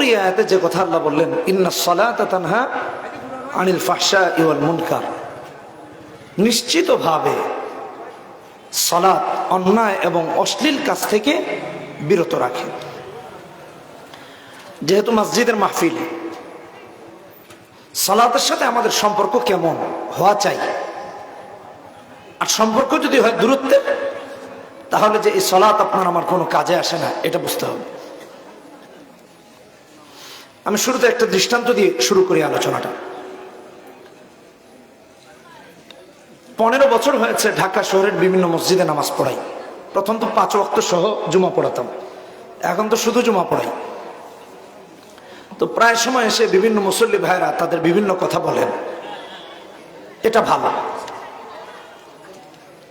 উপরই আয়াতে যে কথা আল্লাহ বললেন, ইন্নাস সালাতা তানহা আনিল ফাহশাই ওয়াল মুনকার, নিশ্চিতভাবে সালাত অন্যায় এবং অশ্লীল কাজ থেকে বিরত রাখে। যেহেতু মসজিদের মাহফিল, সালাতের সাথে আমাদের সম্পর্ক কেমন হওয়া চাই, আর সম্পর্ক যদি হয় দূরত্বের, তাহলে যে এই সালাত আপনার আমার কোনো কাজে আসে না, এটা বুঝতে হবে। আমি শুরুতে একটা দৃষ্টান্ত দিয়ে শুরু করি আলোচনাটা। 15 বছর হয়েছে ঢাকা শহরের বিভিন্ন মসজিদে নামাজ পড়াই। প্রথম তো 5 ওয়াক্ত সহ জুমা পড়াতাম, এখন তো শুধু জুমা পড়াই। তো প্রায় সময় এসে বিভিন্ন মুসল্লি ভাইরা তাদের বিভিন্ন কথা বলেন, এটা ভালো।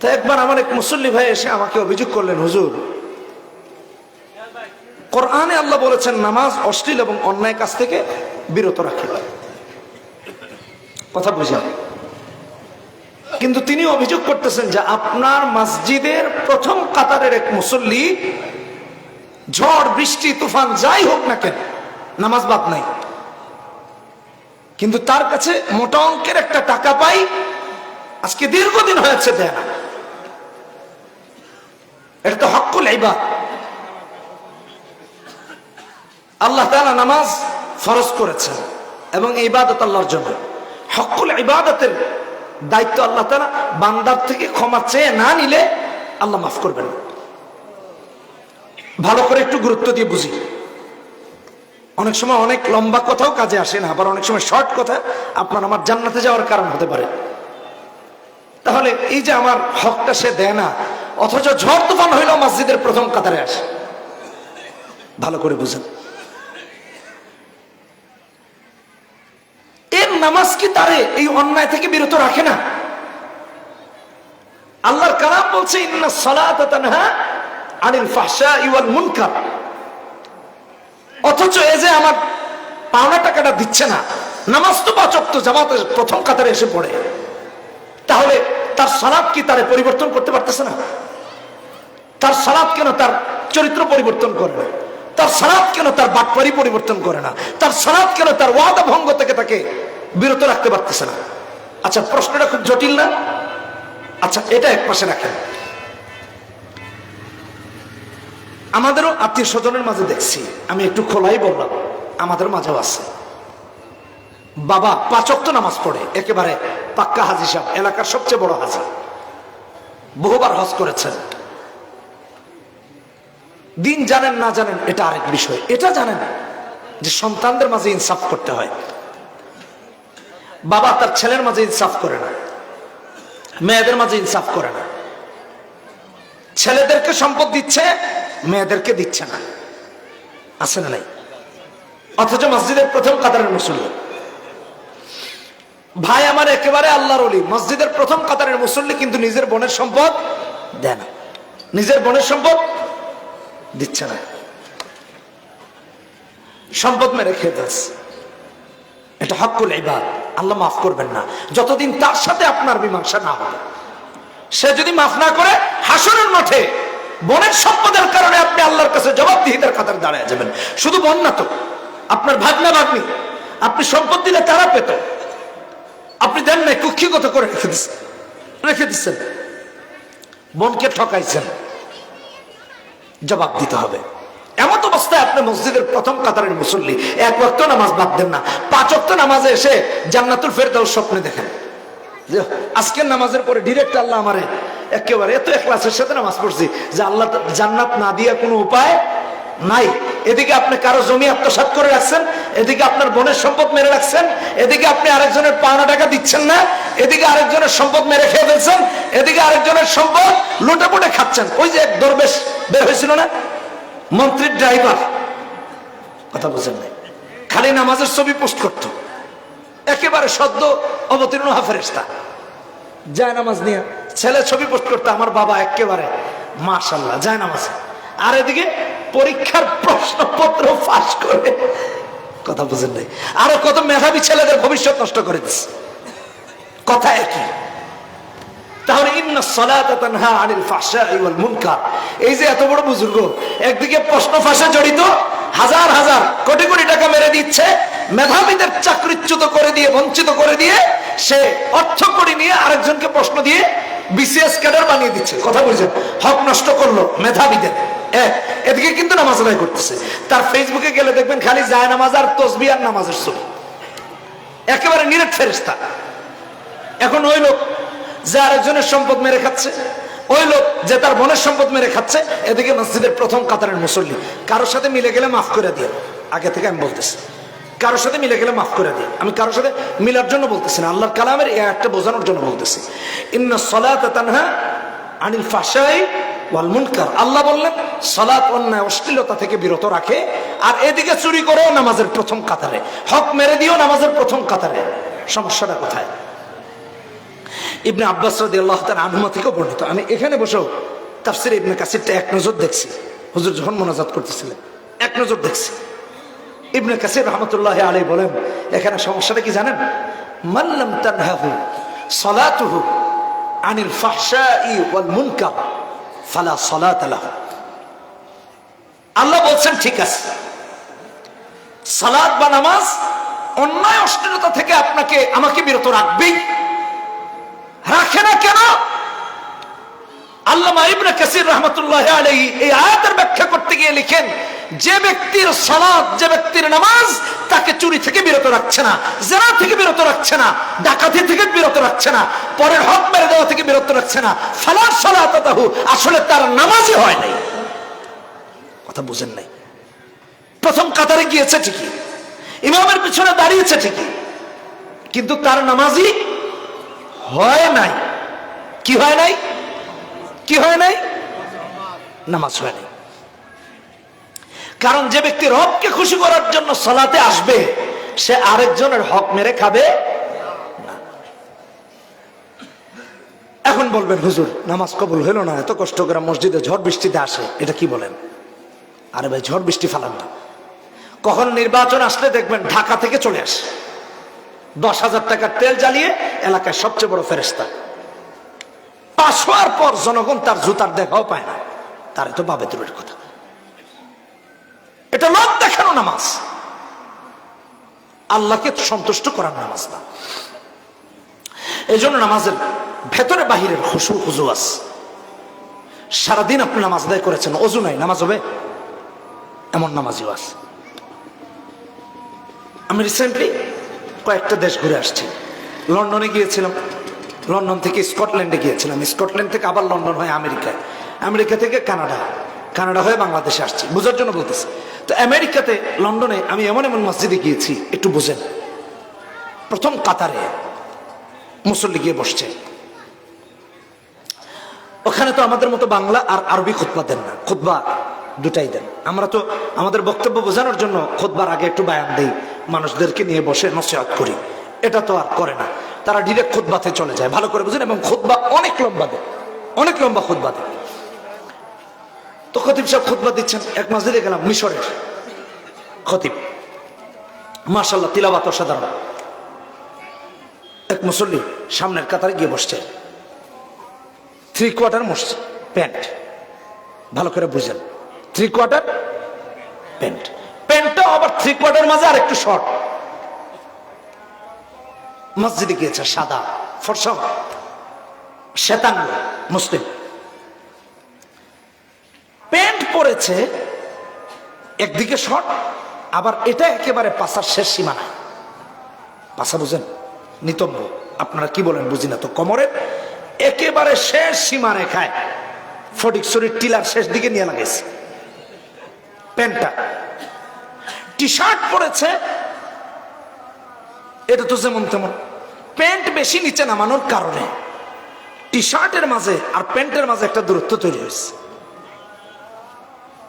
তো একবার আমার এক মুসল্লি ভাই এসে আমাকে অভিযোগ করলেন, হুজুর, কোরআনে আল্লাহ বলেছেন নামাজ অশ্লীল এবং অন্যায় কাজ থেকে বিরত রাখে, কথা বুঝেন। কিন্তু তিনি অভিযোগ করতেছেন যে আপনার মসজিদের প্রথম কাতারের এক মুসল্লি ঝড় বৃষ্টি তুফান যাই হোক না কেন নামাজ বাদ নাই, কিন্তু তার কাছে মোটা অঙ্কের একটা টাকা পাই, আজকে দীর্ঘদিন হয়েছে দেয় না। এটা তো হক্কুল ইবাদ। আল্লাহ তাআলা নামাজ ফরজ করেছেন এবং ইবাদত আল্লাহর জন্য। হক্কুল ইবাদতের দায়িত্ব আল্লাহ তাআলা বান্দার থেকে ক্ষমা চেয়ে না নিলে আল্লাহ মাফ করবেন না। ভালো করে একটু গুরুত্ব দিয়ে বুঝি। অনেক সময় অনেক লম্বা কথাও কাজে আসে না, আবার অনেক সময় শর্ট কথা আপনার আমার জান্নাতে যাওয়ার কারণ হতে পারে। তাহলে এই যে আমার হকটা সে দেয় না, অথচ ঝড় তুফান হইলেও মসজিদের প্রথম কাতারে আসে, ভালো করে বুঝেন। এর নামাজ কি তারে এই অন্যায় থেকে বিরত রাখে না? আল্লাহর কালাম বলছে, ইন্নাস সালাতা তানহা আনিল ফাহশাই ওয়াল মুনকার। অথচ এই যে আমার পাওনা টাকাটা দিচ্ছে না, নামাজ তো 5 ওয়াক্ত জামাতে প্রথম কাতারে এসে পড়ে, তাহলে তার সালাত কি তারে পরিবর্তন করতে পারতেছে না? তার সালাত কেন তার চরিত্র পরিবর্তন করে না? তার সালাত কেন তার বাটপারি পরিবর্তন করে না? তার সালাত কেন তার ওয়াদা ভঙ্গ থেকে তাকে বিরত রাখতে পারতেছে না? আচ্ছা, প্রশ্নটা খুব জটিল না? আচ্ছা, এটা এক পাশে রাখেন। আমাদেরও আত্মীয় স্বজনের মাঝে দেখছি, আমি একটু খোলাই বললাম, আমাদের মাঝেও আছে বাবা 5 ওয়াক্ত নামাজ পড়ে, একেবারে পাক্কা হাজী সাহেব, এলাকার সবচেয়ে বড় হাজী, বহুবার হজ করেছেন। দিন জানেন না জানেন এটা আরেক বিষয়, এটা জানেন যে সন্তানদের মাঝে ইনসাফ করতে হয়। বাবা তার ছেলের মাঝে ইনসাফ করে না, মেয়েদের মাঝে ইনসাফ করে না, ছেলেদেরকে সম্পদ দিচ্ছে, মেয়েদেরকে দিচ্ছে না, আছে না নাই? অথচ মসজিদের প্রথম কাতারের মুসল্লি ভাই আমার একেবারে আল্লাহর ওলি, মসজিদের প্রথম কাতারের মুসল্লি, কিন্তু নিজের বোনের সম্পদ দেয় না, নিজের বোনের সম্পদ দিচ্ছে না, সম্পদ মেরে খেয়ে যাচ্ছে। এটা হক্কুল ইবাদ, আল্লাহ মাফ করবেন না যতদিন তার সাথে আপনার মীমাংসা না হবে। সে যদি মাফ না করে, হাসরের মাঠে বোনের সম্পদের কারণে আপনি আল্লাহর কাছে জবাবদিহিতার কাতারে দাঁড়ায় যাবেন। শুধু বোন না তো, আপনার ভাগনা ভাগ্নি, আপনি সম্পদ দিলে তারা পেত, আপনি দেন নাই, কুক্ষিগত করে রেখে দিচ্ছেন, বোনকে ঠকাইছেন, জবাব দিতে হবে। এমন অবস্থায় আপনি মসজিদের প্রথম কাতারের মুসল্লি, 1 ওয়াক্ত নামাজ বাদ দেন না, 5 ওয়াক্ত নামাজে এসে জান্নাতুল ফেরদাউস স্বপ্নে দেখেন যে আজকের নামাজের পরে ডিরেক্ট আল্লাহ আমারে একেবারে এত ইখলাসের সাথে নামাজ পড়ছি যে আল্লাহ জান্নাত না দিয়া কোনো উপায় নাই। এদিকে আপনি কারো জমি আত্মসাৎ করে রাখছেন, এদিকে আপনার বোনের সম্পদ মেরে রাখছেন, এদিকে আপনি আরেকজনের পাওনা টাকা দিচ্ছেন না, এদিকে আরেকজনের সম্পদ মেরে খেয়ে ফেলছেন, এদিকে আরেকজনের সম্পদ লুটে পুটে খাচ্ছেন। ওই যে এক দরবেশ বের হয়েছিল না, মন্ত্রীর ড্রাইভার, কথা বুঝেন নাই, খালি নামাজের ছবি পোস্ট করতো, একেবারে সদ্য অবতীর্ণ ফেরেশতা, যায় নামাজ নিয়ে ছেলে ছবি পোস্ট করতো, আমার বাবা একেবারে মাশাআল্লাহ যায় নামাজ, আর এদিকে পরীক্ষার প্রশ্নপত্র ফাঁস করে, কথা বুঝেন নাই, আরো কত মেধাবী ছেলেদের ভবিষ্যৎ নষ্ট করে দিচ্ছে, কথা একই। তাহলে ইন্নাস সালাতা তানহা আনিল ফাহশাই ওয়াল মুনকার, এই যে এত বড় বুজুর্গ একদিকে প্রশ্ন ফাঁসে জড়িত, হাজার হাজার কোটি কোটি টাকা দিচ্ছে, মেধাবীদের চাকরিচ্যুত করে দিয়ে, বঞ্চিত করে দিয়ে, সে অর্থ করে নিয়ে আরেকজনকে প্রশ্ন দিয়ে বিসিএস ক্যাডার বানিয়ে দিচ্ছে। কথা বলছেন, হক নষ্ট করলো মেধাবীদের। এদিকে কিন্তু নামাজ আদায় করতেছে। তার ফেসবুকে গেলে দেখবেন খালি যায় নামাজ আর তসবিহ আর নামাজের ছবি, একেবারে নিরেট ফেরেশতা। এখন ওই লোক যে আরেকজনের সম্পদ মেরে খাচ্ছে, ওই লোক যে তার বোনের সম্পদ মেরে খাচ্ছে, এদিকে মসজিদের প্রথম কাতারের মুসল্লি। কারোর সাথে মিলে গেলে মাফ করে দিয়ে, আগে থেকে আমি বলতেছি, কারোর সাথে মিলে গেলে মাফ করে দিয়ে। আমি কারোর সাথে মিলার জন্য বলতেছি না, আল্লাহর কালামের এই আয়াতটা বোঝানোর জন্য বলতেছি। ইন্নাস সালাতা তানহা আনিল ফাহশাই ওয়াল মুনকার। আল্লাহ বললেন সালাত অন্যায় অশ্লীলতা থেকে বিরত রাখে, আর এদিকে চুরি করেও নামাজের প্রথম কাতারে, হক মেরে দিও নামাজের প্রথম কাতারে। সমস্যাটা কোথায়? ইবনে আব্বাস রাদিয়াল্লাহু তাআলা আনহুমা থেকে বর্ণিত। আমি এখানে বসেও তাফসীর ইবনে কাসিরটা এক নজর দেখছি, হুজুর যখন মোনাজাত করতেছিলেন এক নজর দেখছি। ইবনে কাসির রাহমাতুল্লাহি আলাইহি বলেন, এখানে সমস্যাটা কি জানেন? মান লাম তানহাহু সালাতুহু আনিল ফাহশাই ওয়াল মুনকার ফালা সালাতা লাহু। আল্লাহ বলছেন ঠিক আছে, সালাত বা নামাজ অন্যায় অশ্লীলতা থেকে আপনাকে আমাকে বিরত রাখবেই। রাখে না কেন? আল্লামা ইবনে কাসির রাহমাতুল্লাহি আলাইহি এই আয়াতের ব্যাখ্যা করতে গিয়ে লিখেন, যে ব্যক্তির সালাত, যে ব্যক্তির নামাজ তাকে চুরি থেকে বিরত রাখছে না, জিনা থেকে বিরত রাখছে না, ডাকাতি থেকে বিরত রাখছে না, পরের হক মেরে দেওয়া থেকে বিরত রাখছে না, ফালা সালাতা লাহু, আসলে তার নামাজই হয় নাই। কথা বুঝেন নাই? প্রথম কাতারে গিয়েছে ঠিকই, ইমামের পিছনে দাঁড়িয়েছে ঠিকই, কিন্তু তার নামাজই হয় নাই। কি হয় নাই? কি হয় নাই? নামাজ হয় নাই। কারণ যে ব্যক্তি রবকে খুশি করার জন্য সালাতে আসবে, সে আরেকজনের হক মেরে খাবে না। এখন বলবেন হুজুর নামাজ কবুল হলো না, এত কষ্ট করে মসজিদে ঝড় বৃষ্টিতে আসে, এটা কি বলেন? আরে ভাই, ঝড় বৃষ্টি ফালান না। কখন নির্বাচন আসলে দেখবেন ঢাকা থেকে চলে আসে 10,000 টাকার তেল জ্বালিয়ে, এলাকায় সবচেয়ে বড় ফেরেশতা। পাশ হওয়ার পর জনগণ তার জুতার দেখাও পায় না, তার তো বাবে দূরের কথা। এটা লোক দেখানো নামাজ, আল্লাহকে সন্তুষ্ট করার নামাজ না। এই জন্য নামাজের ভেতরে বাহিরের খুশু খুজু আছে। সারাদিন আপনি নামাজ আদায় করেছেন, অজু নাই, নামাজ হবে? এমন নামাজিও আছে। আমি রিসেন্টলি কয়েকটা দেশ ঘুরে আসছি। লন্ডনে গিয়েছিলাম, লন্ডন থেকে স্কটল্যান্ডে গিয়েছিলাম, স্কটল্যান্ড থেকে আবার লন্ডন হয়ে আমেরিকায়, আমেরিকা থেকে কানাডা, কানাডা হয়ে বাংলাদেশে আসছি। বোঝার জন্য বলতেছি। তো আমেরিকাতে, লন্ডনে আমি এমন এমন মসজিদে গিয়েছি, একটু বুঝেন। প্রথম কাতারে মুসল্লি গিয়ে বসছে, ওখানে তো আমাদের মতো বাংলা আর আরবি খুতবা দেন না, খুতবা দুটাই দেন। আমরা তো আমাদের বক্তব্য বোঝানোর জন্য খুতবার আগে একটু বয়ান দেই, মানুষদেরকে নিয়ে বসে নসিহত করি, এটা তো আর করে না। তারা ডিরেক্ট খুতবাতে চলে যায়। ভালো করে বুঝেন, এবং খুতবা অনেক লম্বা দেয়, অনেক লম্বা খুতবা দেয়। তো খতিব সাহেব খুতবা দিচ্ছেন, এক মসজিদে গেলাম, মিশরের খতিব, মাশাআল্লাহ তিলাওয়াত অসাধারণ। এক মুসল্লি সামনের কাতারে গিয়ে বসছে, 3/4 মসজিদ প্যান্ট, ভালো করে বুঝেন, 3/4 প্যান্ট, প্যান্টটা আবার 3/4 মাঝে আর একটু শর্ট। মসজিদে গিয়েছে, সাদা ফর্সা শ্বেতাঙ্গ মুসলিম, প্যান্ট পরেছে, একদিকে শর্ট, আবার এটা একেবারে পাশার শেষ সীমানায়। পাশা বুঝেন, নিতম্ব, আপনারা কি বলেন বুঝি না তো, কোমরের একেবারে শেষ সীমা রেখায়, ফটিকছড়ির টিলার শেষ দিকে নিয়ে লাগাইছে প্যান্টটা। টি শার্ট পরেছে, এটা তো যেমন তেমন, প্যান্ট বেশি নিচে নামানোর কারণে টি শার্টের মাঝে আর প্যান্টের মাঝে একটা দূরত্ব তৈরি হয়েছে।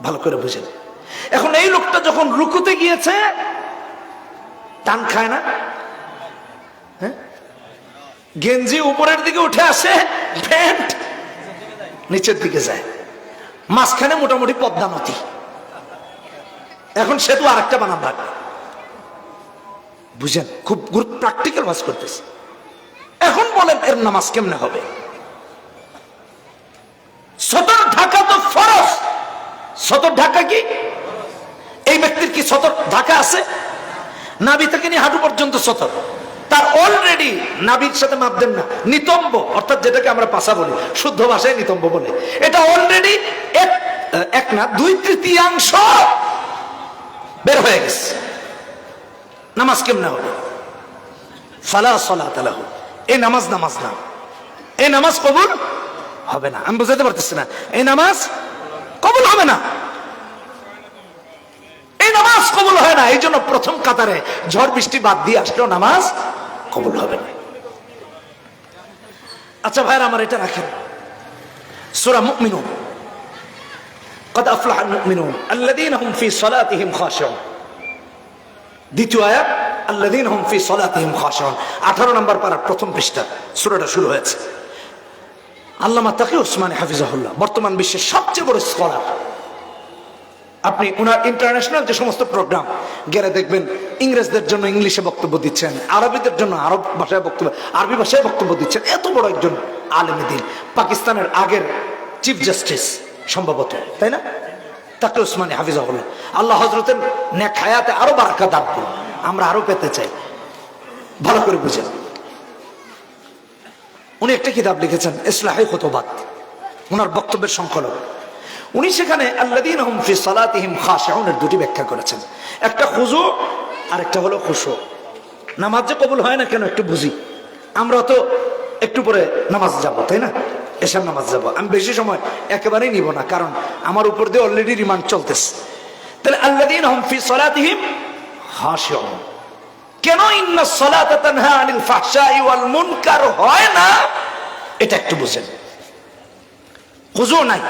ভালো করে বুঝেন। এখন এই লোকটা যখন রুকুতে গিয়েছে, টান খায় না? হ্যাঁ, গেঞ্জি উপরের দিকে উঠে আসে, প্যান্ট নিচের দিকে যায়, মাঝখানে মোটামুটি পদ্মা নদী। এখন সেতু আরেকটা বানান লাগবে। বুঝেন, খুব প্র্যাকটিক্যাল ওয়াজ করতেছে। এখন বলেন এর নামাজ কেমনে হবে? সতর ঢাকা তো ফরজ। সতর ঢাকা কি? এই ব্যক্তির কি সতর ঢাকা আছে? নাভি থেকে নিয়ে হাঁটু পর্যন্ত সতর, তার অলরেডি নাভির সাথে মাপ দেন না, নিতম্ব অর্থাৎ যেটাকে আমরা পাশা বলি, শুদ্ধ ভাষায় নিতম্ব বলে, এটা অলরেডি এক না 2/3 বের হয়ে গেছে। নামাজ কেমনে হবে? ফালা সালাত লাহু, এই নামাজ নামাজ না, এই নামাজ কবুল হবে না। আমি বুঝাতে পারতেছি না, এই নামাজ কবুল হবে না, এই নামাজ কবুল হয় না। এই জন্য প্রথম কাতারে ঝড় বৃষ্টি বাদ দিয়ে আসলেও নামাজ কবুল হবে না। আচ্ছা ভাইরা আমার, এটা রাখেন, সূরা মুমিনুন, قد أفلح المؤمنون الذين هم في صلاتهم خاشعون, দ্বিতীয় আয়াত الذين هم في صلاتهم خاشعون, 18 নম্বর পারার প্রথম পৃষ্ঠা সূরাটা শুরু হয়েছে। আল্লামা তাকি উসমানী হাফিজাহুল্লাহ বর্তমান বিশ্বের সবচেয়ে বড় স্কলার। আপনি ওনার ইন্টারন্যাশনাল যে সমস্ত প্রোগ্রাম গেলে দেখবেন, ইংরেজদের জন্য ইংলিশে বক্তব্য দিচ্ছেন, আরবিদের জন্য আরব ভাষায় বক্তব্য, আরবি ভাষায় বক্তব্য দিচ্ছেন। এত বড় একজন আলেমে দ্বীন, পাকিস্তানের আগের চিফ জাস্টিস সম্ভবত, তাই না? তাকি উসমানী হাফিজাহুল্লাহ, আল্লাহ হযরতের নেক হায়াতে আরো বারাকা দান করুন, আমরা আরো পেতে চাই। ভালো করে বুঝেন, উনি একটা কিতাব লিখেছেন ইসলাহি খুতুবাত, ওনার বক্তব্যের সংকলন। উনি সেখানে আল্লাযীনা হুম ফি সালাতিহিম খাশিউন এর দুটি ব্যাখ্যা করেছেন, একটা খুজু আর একটা হলো খুশু। নামাজ যে কবুল হয় না কেন একটু বুঝি। আমরা তো একটু পরে নামাজ যাব, তাই না? এশার নামাজ যাব। আমি বেশি সময় একেবারেই নিব না, কারণ আমার উপর দিয়ে অলরেডি রিমান্ড চলতেছে। তাহলে আল্লাযীনা হুম ফি সালাতিহিম খাশিউন, কেন ইন্নাস সালাতা তানহা আনিল ফাহশাই ওয়াল মুনকার হয় না, এটা একটু বুঝেন। খুজু নাই,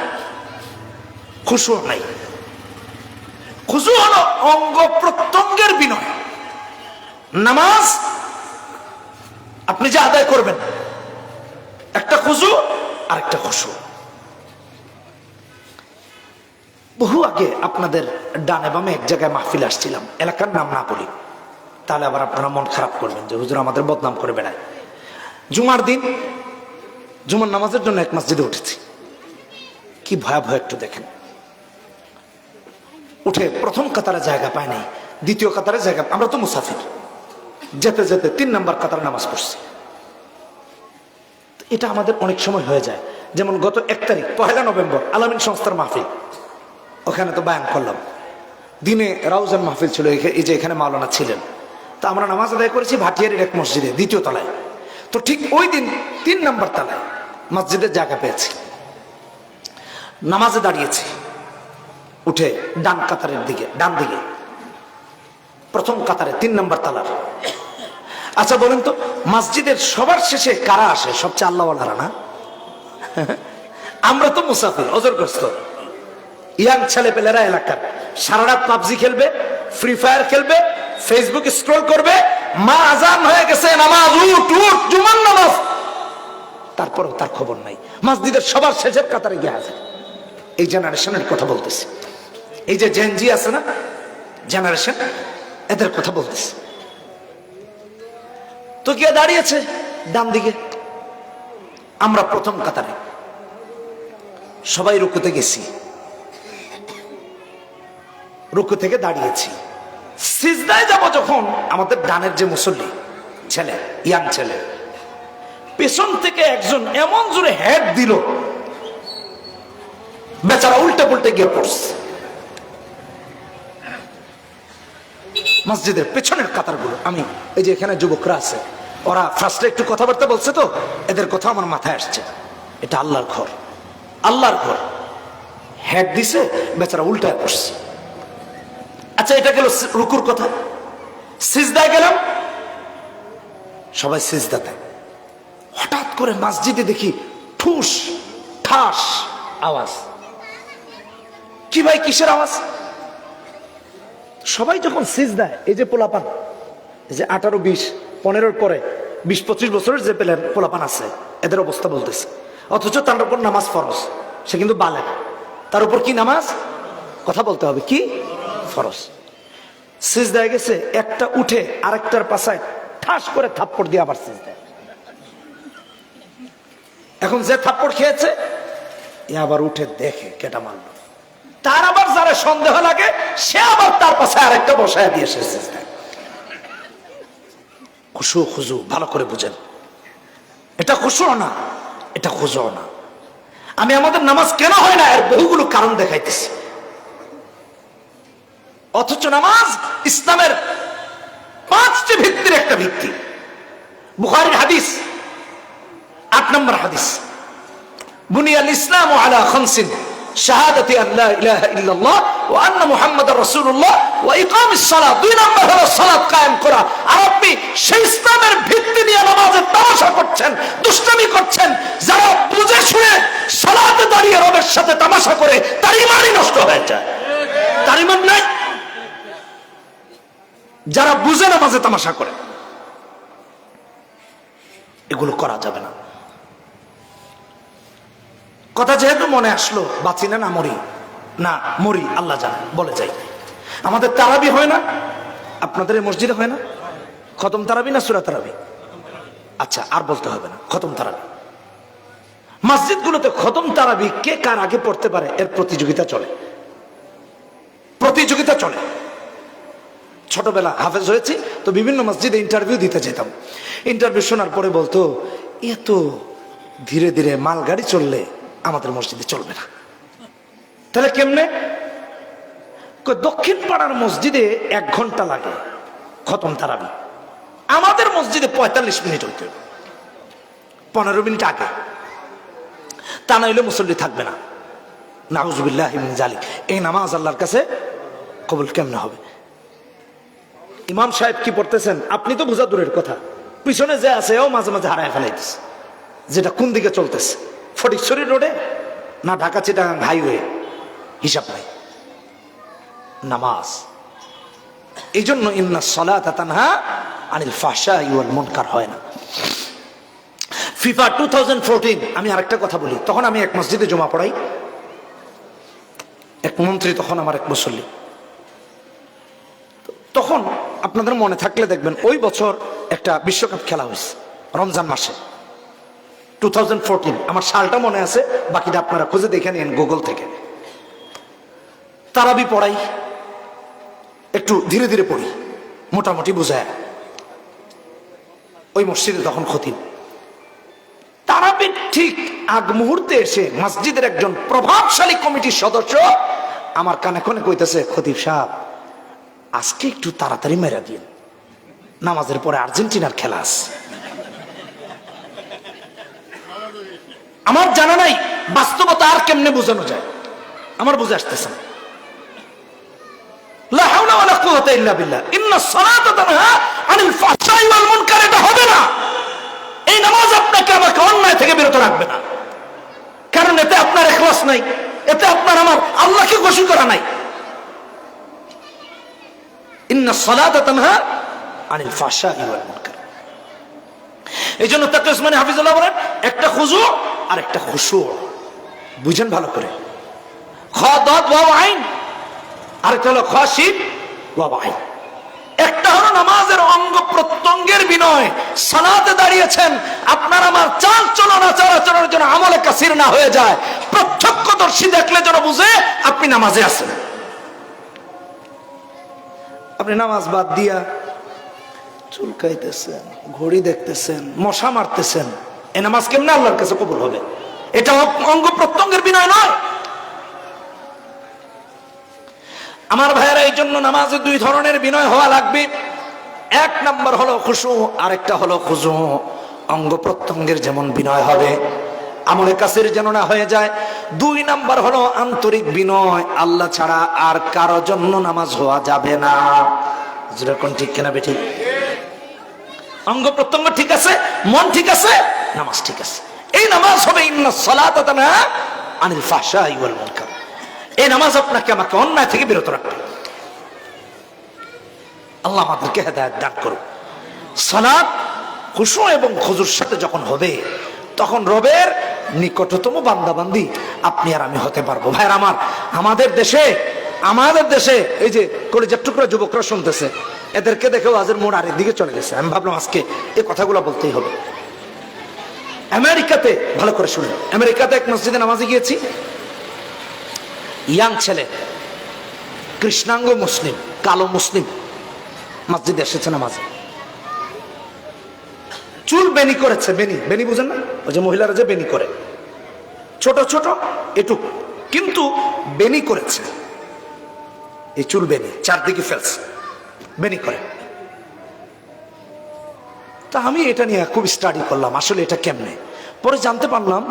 খুশু নাই। খুশু হলো অঙ্গ প্রত্যঙ্গের বিনয়। নামাজ আপনি যে আদায় করবেন, একটা খুশু আর একটা খুশু। বহু আগে আপনাদের ডানে বামে এক জায়গায় মাহফিল আসছিলাম, এলাকার নাম না বলি, তাহলে আবার আপনারা মন খারাপ করবেন যে হুজুর আমাদের বদনাম করে বেড়ায়। জুমার দিন জুমার নামাজের জন্য এক মসজিদে উঠেছি। কি ভয়াবহ একটু দেখেন। উঠে প্রথম কাতারে জায়গা পায় নাই, দ্বিতীয় কাতারে জায়গা, আমরা তো মুসাফির, যেতে যেতে 3 নম্বর কাতারে নামাজ পড়ছি। এটা আমাদের অনেক সময় হয়ে যায়। যেমন গত 1 তারিখ 1 নভেম্বর আলামিন সংস্থার মাহফিল, ওখানে তো বায়ান করলাম। দিনে রাউজান মাহফিল ছিল, এই যে এখানে মাওলানা ছিলেন। তো আমরা নামাজ আদায় করেছি ভাটিয়ারির এক মসজিদে, 2য় তলায়। তো ঠিক ওই দিন 3 নম্বর তলায় মসজিদের জায়গা পেয়েছি, নামাজে দাঁড়িয়েছি। উঠে ডান কাতারের দিকে, ডান দিকে প্রথম কাতারে 3 নম্বর তলার। আচ্ছা বলেন তো, মসজিদের সবার শেষে কারা আসে? সবচেয়ে আল্লাহওয়ালারা না? আমরা তো মুসাফির, অজরগ্রস্ত ইয়াং ছেলে পেলেরা এলাকার, সারা রাত পাবজি খেলবে, ফ্রি ফায়ার খেলবে, ফেসবুক স্ক্রল করবে। মা আজান হয়ে গেছে, নামাজ, উঠ উঠ, জুমার নামাজ, তারপরও তার খবর নাই। মসজিদের সবার শেষের কাতারে গিয়ে হাজির। এই জেনারেশনের কথা বলতেছি, এই যে জেনজি আছে না জেনারেশন, এদের কথা বলতেছি। তো গিয়ে দাঁড়িয়েছে ডান দিকে, আমরা প্রথম কাতারে, সবাই রুকুতে গেছি, রুকু থেকে দাঁড়িয়েছি। সিজদায় যাব যখন, আমাদের ডানের যে মুসল্লি ছেলে, ইয়াং ছেলে, পেছন থেকে একজন এমন জোরে হেড দিল, বেচারা উল্টে পুল্টে গিয়ে পড়ছে। মসজিদের পেছনের কাতারগুলো, আমি এই যে এখানে যুবকরা আছে, ওরা ফার্স্টে একটু কথাবার্তা বলছে, তো এদের কথা আমার মাথায় আসছে। এটা আল্লাহর ঘর, আল্লাহর ঘর। হেড দিছে, বেচারা উল্টায় পড়ছে। আচ্ছা, এটা গেল রুকুর কথা। সিজদায় গেলাম, সবাই সিজদাতে। হঠাৎ করে মসজিদে দেখি ঠুস ঠাস আওয়াজ। কি ভাই, কিসের আওয়াজ? সবাই যখন সিজদায়, এই যে পোলাপান, এই যে 18, 20, 15 পরে 20, 25 বছরের যে পোলাপান আছে, এদের অবস্থা বলতেছে। অথচ তার উপর নামাজ ফরজ, সে কিন্তু বালেগ, তার উপর কি নামাজ? কথা বলতে হবে, কি ফরজ। সিজদায় গেছে, একটা উঠে আরেকটার পাশায় ঠাস করে থাপ্পড় দিয়ে আবার সিজদায়। এখন যে থাপ্পড় খেয়েছে, এ আবার উঠে দেখে কেটা মারলো। তার আবার যারা সন্দেহ লাগে, সে আবার তার পাশে আরেকটা বসায় দিয়ে সিজদায়। খুশু খুজু ভালো করে বুঝেন, এটা খুশু না, এটা খুজু না। আমি আমাদের নামাজ কেন হয় না এর বহুগুলো কারণ দেখাইতেছি। অথচ নামাজ ইসলামের 5টি ভিত্তির একটা ভিত্তি। বুখারীর হাদিস 8 নম্বর হাদিস, বুনিয়াল ইসলামু আলা খামসিন শাহাদাতি আল্লা ইলাহা ইল্লাল্লাহ ওয়া আন্না মুহাম্মাদার রাসূলুল্লাহ ওয়া ইকামিস সালাত। 2 নম্বর হলো সালাত কায়েম করা। আর আপনি সেই ইসলামের ভিত্তি নিয়ে নামাজের তামাশা করছেন, দুষ্টামি করছেন। যারা বুঝে শুনে সালাতে দাঁড়িয়ে রবের সাথে তামাশা করে তার ঈমানই নষ্ট হয়ে যায়, তার ঈমান নাই। যারা বুঝে নামাজে তামাশা করে, এগুলো করা যাবে না। কথা যেহেতু মনে আসলো, বাঁচি না মরি, না মরি আল্লাহ জানে, বলে যাই। আমাদের তারাবি হয় না, আপনাদের এই মসজিদে হয় না? খতম তারাবি না সূরা তারাবি? আচ্ছা, আর বলতে হবে না, খতম তারাবি। মসজিদগুলোতে খতম তারাবি কে কার আগে পড়তে পারে এর প্রতিযোগিতা চলে, প্রতিযোগিতা চলে। ছোটবেলা হাফেজ হয়েছি তো বিভিন্ন মসজিদে ইন্টারভিউ দিতে যেতাম। ইন্টারভিউ শোনার পরে বলতো, এ তো ধীরে ধীরে মালগাড়ি চললে আমাদের মসজিদে চলবে না। তাহলে কেমনে? দক্ষিণ পাড়ার মসজিদে 1 ঘন্টা লাগে খতম তারাবি, আমাদের মসজিদে 45 মিনিট হইতে, 15 মিনিট আগে। তা না হইলে মুসল্লি থাকবে না। নাউজুবিল্লাহি মিন যালিক। এই নামাজ আল্লাহর কাছে কবুল কেমনে হবে? ইমাম সাহেব কি পড়তেছেন আপনি তো বোঝা দূরের কথা, পিছনে যে আছে ও মাঝে মাঝে হারায় ফেলাইতেছে, যেটা কোন দিকে চলতেছে, ফটিকছড়ি রোডে না ঢাকা চিটাগাং হাইওয়ে, হিসাব নাই। নামাজ এই জন্য ইন্নাস সালাতা তানহা আনিল ফাহশাই ওয়াল মুনকার হয় না। ফিফা 2014 আমি আরেকটা কথা বলি, তখন আমি এক মসজিদে জমা পড়াই, এক মন্ত্রী তখন আমার এক মুসল্লি। তখন আপনাদের মনে থাকলে দেখবেন ওই বছর একটা বিশ্বকাপ খেলা হয়েছে রমজান মাসে 2014। আমার সালটা মনে আছে, বাকিটা আপনারা খুঁজে দেখে নিন গুগল থেকে। তারাবি পড়াই, একটু ধীরে ধীরে পড়ি, মোটামুটি বুঝায়। ওই মসজিদে তখন খতিব। তারাবি ঠিক আগ মুহূর্তে এসে মসজিদের একজন প্রভাবশালী কমিটির সদস্য আমার কানে কানে কইতেছে, খতিব সাহেব আজকে একটু তাড়াতাড়ি মেরা দিন, নামাজের পরে আর্জেন্টিনার খেলা আছে। আমার জানা নাই বাস্তবতা আর কেমনে বোঝানো যায়, আমার বুঝে আসতেছে না। লা হাওলা ওয়ালা কুওয়াতা ইল্লা বিল্লাহ। ইন্নাস সালাতা তানহা আনিল ফাহশাই ওয়াল মুনকার। এটা হবে না। এই নামাজ আপনাকে আমাকে অন্যায় থেকে বিরত রাখবে না, কারণ এতে আপনার ইখলাস নাই, এতে আপনার আমার আল্লাহকে খুশি করা নাই। ইন্নাস সালাতা তানহা আনিল ফাহশাই ওয়াল মুনকার। এইজন্য তাকে উসমানী হাফিজুল্লাহ বলেন, একটা খুজু আর একটা খুশু, বুঝেন ভালো করে। খ দাদ ওয়াও আইন, আরেকটা হলো খাশিব ওয়া আইন। একটা হলো নামাজের অঙ্গ প্রত্যঙ্গের বিনয়, সালাতে দাঁড়িয়েছেন, আপনার আমার চাল চলন আচার আচরণের জন্য আমলে কাসির না হয়ে যায়, প্রত্যক্ষদর্শী দেখলে যেন বুঝে আপনি নামাজে আছেন। আপনি নামাজ বাদ দিয়া চুলকাইতেছেন, ঘড়ি দেখতেছেন, মশা মারতেছেন, এ নামাজ কেমনে আল্লাহর কাছে কবুল হবে? এটা অঙ্গ প্রত্যঙ্গের বিনয় নয়। আমার ভাইয়েরা, এই জন্য নামাজে 2 ধরনের বিনয় হওয়া লাগবে। 1 নম্বর হলো খুশু, আরেকটা হলো খুজু। অঙ্গ প্রত্যঙ্গের যেমন বিনয় হবে, আমলে কাসির যেন না হয়ে যায়। 2 নম্বর হলো আন্তরিক বিনয়, আল্লাহ ছাড়া আর কারো জন্য নামাজ হওয়া যাবে না। যেরকম ঠিক কিনা বেঠিক? অঙ্গ প্রত্যঙ্গ ঠিক আছে, মন ঠিক আছে, নামাজ ঠিক আছে। এই নামাজ হবে ইন্নাস সালাতা তানহা আনিল ফাহশাই ওয়াল মুনকার। এই নামাজ আপনাকে আমাকে অন্যায় থেকে বিরত রাখবে। আল্লাহ আমাদেরকে হেদায়েত দান করুন। সালাত খুশু এবং খুজুর সাথে যখন হবে, তখন রবের নিকটতম বান্দাবান্দি আপনি আর আমি হতে পারবো। ভাইরা আমার, আমাদের দেশে এই যে কলেজের টুকরা যুবকরা শুনতেছে, এদেরকে দেখেও আজের মোড় আরেক দিকে চলে গেছে। আমি ভাবলাম আজকে এই কথাগুলো বলতেই হবে। আমেরিকাতে, ভালো করে শুনুন, আমেরিকাতে এক মসজিদে নামাজে গিয়েছি, ইয়াং ছেলে, কৃষ্ণাঙ্গ মুসলিম, কালো মুসলিম, মসজিদে এসেছে নামাজে। চুল বেনি করেছে, বেনি, বেনি বুঝেন না, ওই যে মহিলারা যে বেনি করে, ছোট ছোট এটুক, কিন্তু বেনি করেছে, এই চুল বেনি চারদিকে ফেলছে, বেনি করে। তা আমি এটা নিয়ে খুব স্টাডি করলাম, আসলে এটা কেমনে। পরে জানতে পারলাম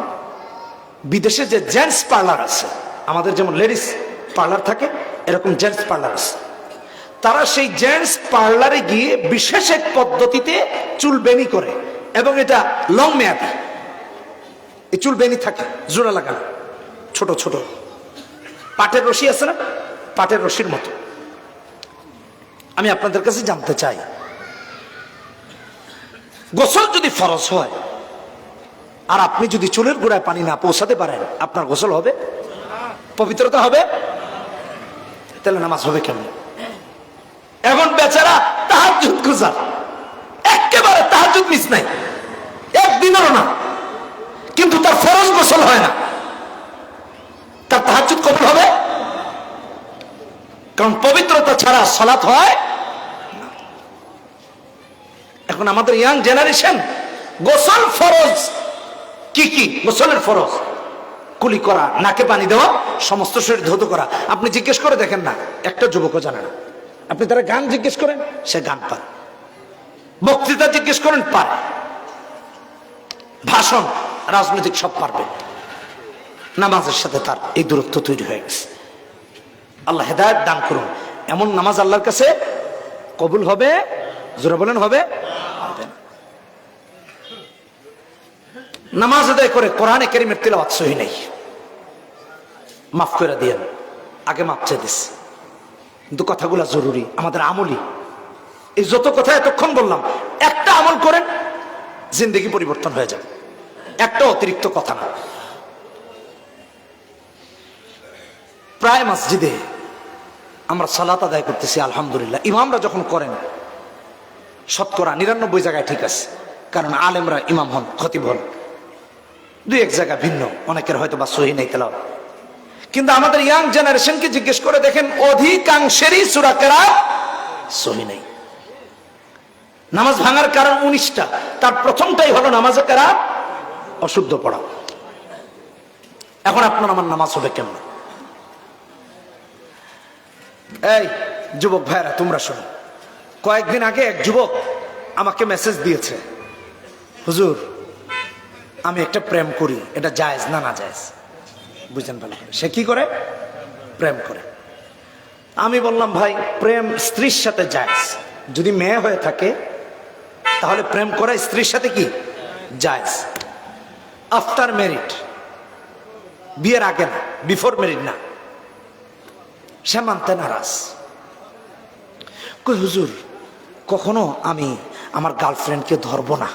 বিদেশে যে জেন্টস পার্লার আছে, আমাদের যেমন লেডিস পার্লার থাকে, এরকম জেন্টস পার্লার আছে। তারা সেই জেন্টস পার্লারে গিয়ে বিশেষ এক পদ্ধতিতে চুল বেনি করে, এবং এটা লং মেয়াদি। এই চুল বেনি থাকে জোড়া লাগানো, ছোট ছোট পাটের রশি আছে না, পাটের রশির মতো। আমি আপনাদের কাছে জানতে চাই, গোসল যদি ফরজ হয় আর আপনি যদি চুলের গোড়ায় পানি না পৌঁছাতে পারেন, আপনার গোসল হবে? পবিত্রতা হবে? তাহলে নামাজ হবে কেমন? এখন বেচারা তাহাজ্জুদ গুজার, একেবারে তাহাজ্জুদ মিস নাই, একদিনেরও না, কিন্তু তার ফরজ গোসল হয় না, তার তাহাজ্জুদ কবুল হবে? কারণ পবিত্রতা ছাড়া সালাত হয় না। এখন আমাদের ইয়াং জেনারেশন, গোসল ফরজ কি কি? গোসলের ফরজ কুলি করা, নাকে পানি দেওয়া, সমস্ত শরীর ধৌত করা। আপনি জিজ্ঞেস করে দেখেন না, একটা যুবকও জানে না। আপনি তারা গান জিজ্ঞেস করেন, সে গান পারে। বক্তৃতা জিজ্ঞেস করেন, পারে। ভাষণ, রাজনৈতিক সব পারবে। নামাজের সাথে তার এই দূরত্ব তৈরি হয়ে গেছে। আল্লাহ হেদায়েত দান করুন। এমন নামাজ আল্লাহর কাছে কবুল হবে? জোরে বলেন, হবে? হবে না। নামাজ আদায় করে কোরআনে কারীমের তিলাওয়াত সহি নাই, মাফ করে দিয়েন, আগে মাফ চেয়ে দিস, কিন্তু কথাগুলো জরুরি, আমাদের আমলি। এই যত কথা এতক্ষণ বললাম, একটা আমল করেন, জিন্দেগি পরিবর্তন হয়ে যাবে। একটা অতিরিক্ত কথা না। প্রায় মসজিদে আমরা সালাত আদায় করতেছি, আলহামদুলিল্লাহ। ইমামরা যখন করেন, শতকরা 99 জায়গায় ঠিক আছে, কারণ আলেমরা ইমাম হন, খতিব হন। দুই এক জায়গা ভিন্ন, অনেকের হয়তো বা সহি নেই তেলাওয়াত। কিন্তু আমাদের ইয়াং জেনারেশনকে জিজ্ঞেস করে দেখেন, অধিকাংশেরই সূরা কেরাত সহি নেই। নামাজ ভাঙার কারণ 19টা, তার প্রথমটাই হলো নামাজে কেরাত অশুদ্ধ পড়া। এখন আপনার আমার নামাজ হবে কেমন? এই যুবক ভাইরা, তোমরা শোনো। কয়েকদিন আগে এক যুবক আমাকে মেসেজ দিয়েছে, হুজুর আমি একটা প্রেম করি, এটা জায়েজ না না জায়েজ? বুঝেন ভালো করে, সে কি করে? প্রেম করে। আমি বললাম, ভাই প্রেম স্ত্রীর সাথে জায়েজ, যদি মেয়ে হয়ে থাকে তাহলে প্রেম করা স্ত্রীর সাথে কি জায়েজ, আফটার ম্যারিড, বিয়ের আগে না, বিফোর ম্যারিড না। সে মানতে নারাজ। কই হুজুর, কখনো আমি আমার গার্লফ্রেন্ডকে ধরবো না,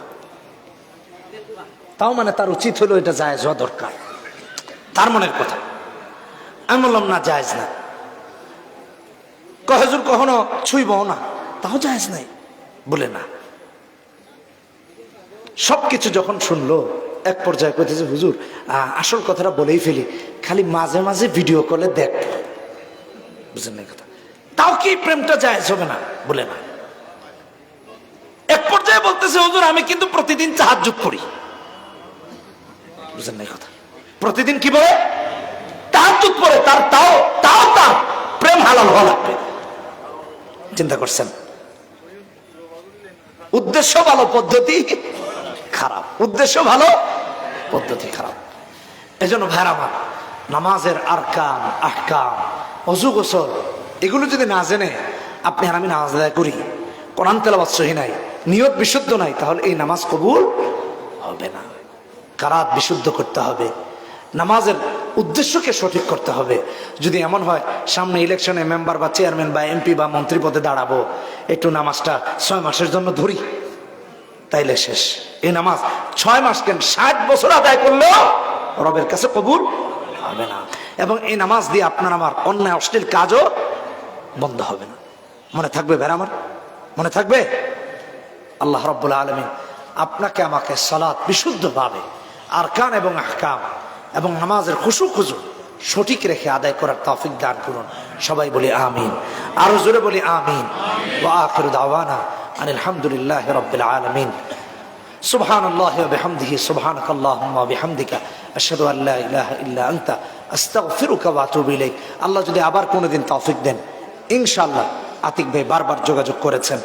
তাও মানে তার উচিত হলো এটা জায়েজ হওয়া দরকার, তার মনের কথা। আমি বললাম, না জায়েজ না। কয় হুজুর কখনো ছুঁইব না, তাও জায়েজ নাই। বলে না। সবকিছু যখন শুনলো, এক পর্যায়ে কইতেছে, হুজুর আসল কথাটা বলেই ফেলি, খালি মাঝে মাঝে ভিডিও কলে দেখ। বুঝলেন না কথা? তাও কি প্রেমটা জায়েজ হবে না? বলে না। এক পর্যায়ে বলতেছে, হুজুর আমি কিন্তু প্রতিদিন তাহাজ্জুদ করি। বুঝলেন না কথা? প্রতিদিন কি বলে? তাহাজ্জুদ পড়ে। তার তাও তার প্রেম হালাল হওয়া লাগবে। চিন্তা করছেন? উদ্দেশ্য ভালো, পদ্ধতি খারাপ। উদ্দেশ্য ভালো, পদ্ধতি খারাপ। এজন্য ভাইরা আমার, নামাজের আরকান, আহকাম, ওযু, গোসল, এগুলো যদি না জেনে আপনি আর আমি নামাজ আদায় করি, কোরআন তেলাওয়াত সহি নাই, নিয়ত বিশুদ্ধ নাই, তাহলে এই নামাজ কবুল হবে না। কারাত বিশুদ্ধ করতে হবে, নামাজের উদ্দেশ্যকে সঠিক করতে হবে। যদি এমন হয় সামনে ইলেকশনে মেম্বার বা চেয়ারম্যান বা এমপি বা মন্ত্রী পদে দাঁড়াবো, একটু নামাজটা 6 মাসের জন্য ধরি, তাইলে শেষ। এই নামাজ 6 মাস কেন, 60 বছর আদায় করলেও রবের কাছে কবুল হবে না। এবং এই নামাজ দিয়ে আপনার আমার অন্যায় অশ্লীল কাজও বন্ধ হবে না। মনে থাকবে ভাইরা আমার? মনে থাকবে? আল্লাহ রাব্বুল আলামিন আপনাকে আমাকে সালাত বিশুদ্ধভাবে, আরকান এবং আহকাম এবং নামাজের খুশু সঠিক রেখে আদায় করার তৌফিক দান করুন। সবাই বলি আমিন। আরো জোরে বলি আমিন। ওয়া আখিরু দাওয়ানা আনিল হামদুলিল্লাহি রাব্বিল আলামিন। সুবহানাল্লাহি ওয়া বিহামদিহি সুবহানাকাল্লাহুম্মা ওয়া বিহামদিকা আশহাদু আল লা ইলাহা ইল্লা আনতা আস্তাগফিরুকা ওয়া আতুবু ইলাইক। আল্লাহ যদি আবার কোনোদিন তৌফিক দেন, ইনশাআল্লাহ, আতিক ভাই বারবার যোগাযোগ করেছেন,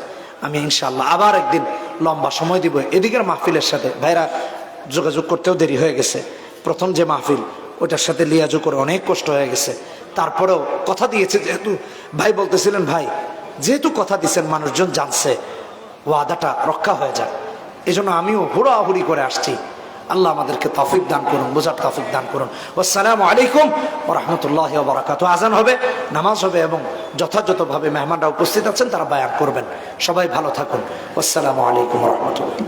আমি ইনশাআল্লাহ আবার একদিন লম্বা সময় দিব এদিকের মাহফিলের সাথে। ভাইরা যোগাযোগ করতেও দেরি হয়ে গেছে, প্রথম যে মাহফিল ওটার সাথে লিয়াজু করে অনেক কষ্ট হয়ে গেছে। তারপরেও কথা দিয়েছে, যেহেতু ভাই বলতেছিলেন, ভাই যেহেতু কথা দিচ্ছেন মানুষজন জানছে, ওয়াদাটা রক্ষা হয়ে যায়, এই জন্য আমিও হুড়াহুড়ি করে আসছি। আল্লাহ আমাদেরকে তৌফিক দান করুন, বোঝার তৌফিক দান করুন। আসসালামু আলাইকুম ওয়া রাহমাতুল্লাহি ওয়া বারাকাতুহু। আজান হবে, নামাজ হবে এবং যথাযথভাবে মেহমানরা উপস্থিত আছেন, তারা বায়ান করবেন। সবাই ভালো থাকুন। আসসালামু আলাইকুম ওয়া রাহমাতুল্লাহ।